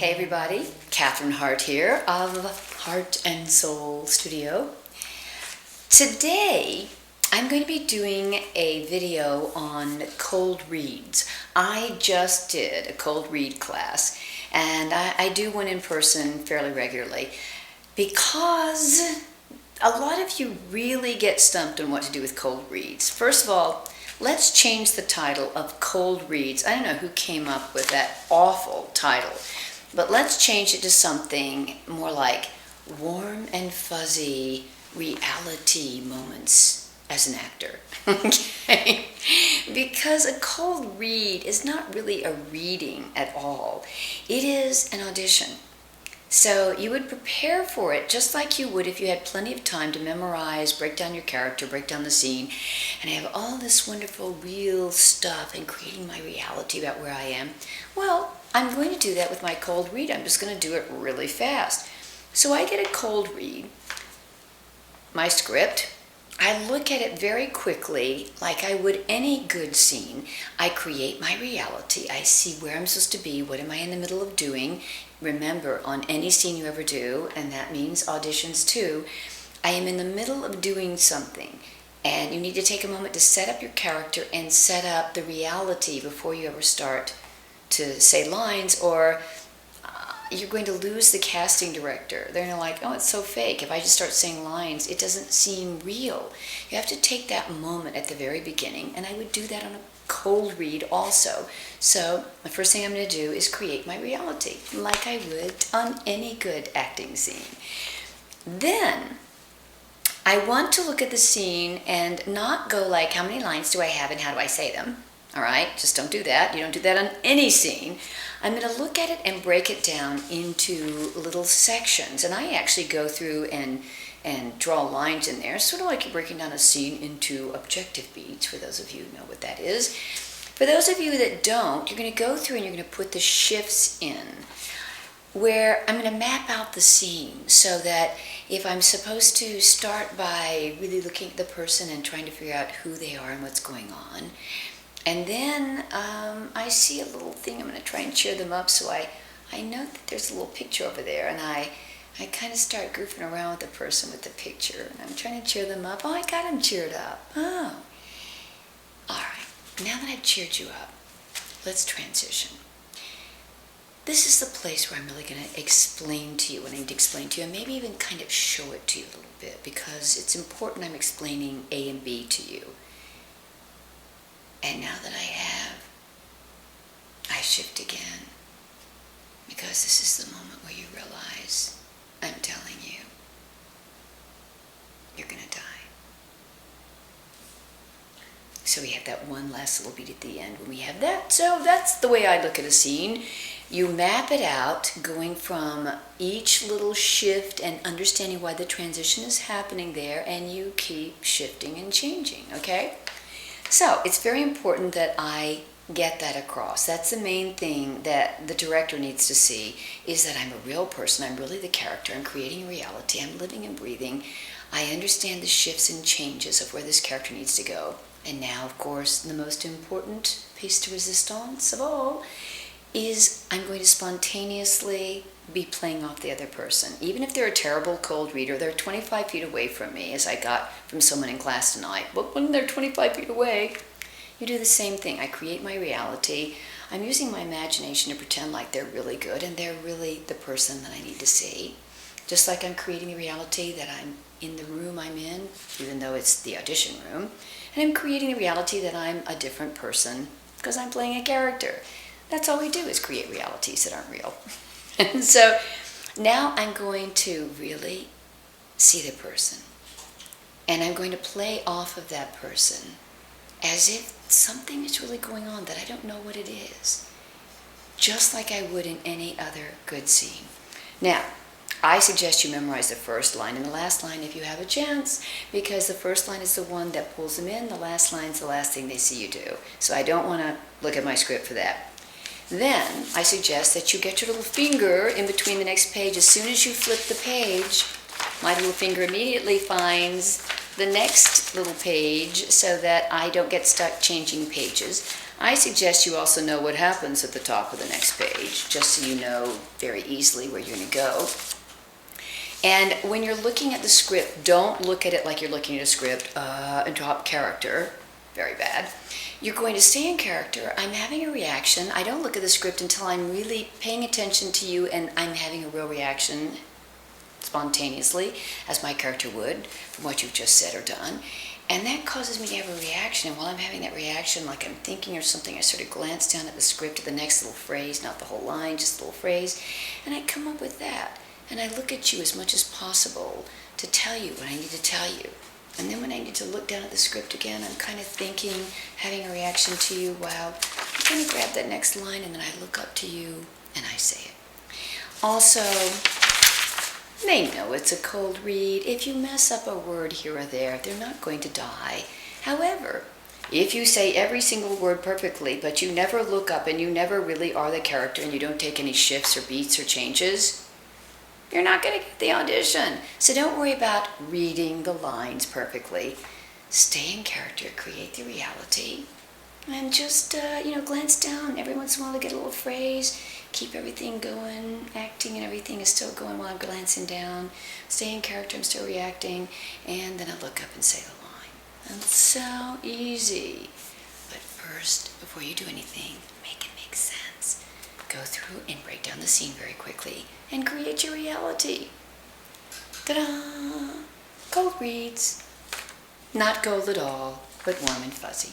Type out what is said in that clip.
Hey everybody, Cathryn Hartt here of Heart and Soul Studio. Today I'm going to be doing a video on cold reads. I just did a cold read class, and I do one in person fairly regularly because a lot of you really get stumped on what to do with cold reads. First of all, let's change the title of cold reads. I don't know who came up with that awful title. But let's change it to something more like warm and fuzzy reality moments as an actor. Okay? Because a cold read is not really a reading at all. It is an audition. So you would prepare for it just like you would if you had plenty of time to memorize, break down your character, break down the scene, and have all this wonderful real stuff and creating my reality about where I am. Well, I'm going to do that with my cold read. I'm just going to do it really fast. So I get a cold read, my script. I look at it very quickly like I would any good scene. I create my reality. I see where I'm supposed to be. What am I in the middle of doing? Remember, on any scene you ever do, and that means auditions too, I am in the middle of doing something. And you need to take a moment to set up your character and set up the reality before you ever start to say lines, or you're going to lose the casting director. They're going to like, oh, it's so fake. If I just start saying lines, it doesn't seem real. You have to take that moment at the very beginning, and I would do that on a cold read also. So the first thing I'm going to do is create my reality, like I would on any good acting scene. Then I want to look at the scene and not go like, how many lines do I have and how do I say them? All right, just don't do that. You don't do that on any scene. I'm going to look at it and break it down into little sections. And I actually go through and draw lines in there, sort of like you're breaking down a scene into objective beats, for those of you who know what that is. For those of you that don't, you're going to go through and you're going to put the shifts in, where I'm going to map out the scene so that if I'm supposed to start by really looking at the person and trying to figure out who they are and what's going on, and then I see a little thing, I'm going to try and cheer them up, so I know that there's a little picture over there, and I kind of start goofing around with the person with the picture, and I'm trying to cheer them up. Oh, I got them cheered up. Oh. All right, now that I've cheered you up, let's transition. This is the place where I'm really going to explain to you what I need to explain to you, and maybe even kind of show it to you a little bit, because it's important I'm explaining A and B to you. And now that I shift again, because this is the moment where you realize I'm telling you, you're going to die. So we have that one last little beat at the end when we have that. So that's the way I look at a scene. You map it out, going from each little shift and understanding why the transition is happening there, and you keep shifting and changing, okay? So it's very important that I get that across. That's the main thing that the director needs to see, is that I'm a real person. I'm really the character. I'm creating a reality. I'm living and breathing. I understand the shifts and changes of where this character needs to go. And now, of course, the most important piece de resistance of all is I'm going to spontaneously be playing off the other person. Even if they're a terrible cold reader, they're 25 feet away from me, as I got from someone in class tonight. But when they're 25 feet away, you do the same thing. I create my reality. I'm using my imagination to pretend like they're really good and they're really the person that I need to see. Just like I'm creating the reality that I'm in the room I'm in, even though it's the audition room. And I'm creating the reality that I'm a different person because I'm playing a character. That's all we do, is create realities that aren't real. And so now I'm going to really see the person. And I'm going to play off of that person as if something is really going on that I don't know what it is. Just like I would in any other good scene. Now, I suggest you memorize the first line and the last line if you have a chance, because the first line is the one that pulls them in, the last line is the last thing they see you do. So I don't want to look at my script for that. Then I suggest that you get your little finger in between the next page. As soon as you flip the page, my little finger immediately finds the next little page so that I don't get stuck changing pages. I suggest you also know what happens at the top of the next page, just so you know very easily where you're going to go. And when you're looking at the script, don't look at it like you're looking at a script and drop character. Very bad. You're going to stay in character. I'm having a reaction. I don't look at the script until I'm really paying attention to you and I'm having a real reaction spontaneously, as my character would, from what you've just said or done. And that causes me to have a reaction. And while I'm having that reaction, like I'm thinking or something, I sort of glance down at the script, at the next little phrase, not the whole line, just a little phrase, and I come up with that. And I look at you as much as possible to tell you what I need to tell you. And then when I need to look down at the script again, I'm kind of thinking, having a reaction to you while I kind of grab that next line, and then I look up to you and I say it. Also, they know it's a cold read. If you mess up a word here or there, they're not going to die. However, if you say every single word perfectly, but you never look up and you never really are the character and you don't take any shifts or beats or changes, you're not going to get the audition. So don't worry about reading the lines perfectly. Stay in character, create the reality, and just, glance down every once in a while to get a little phrase. Keep everything going, acting and everything is still going while I'm glancing down. Stay in character, I'm still reacting, and then I look up and say the line. And it's so easy. But first, before you do anything, make it make sense. Go through and break down the scene very quickly and create your reality. Ta-da! Cold reads. Not gold at all, but warm and fuzzy.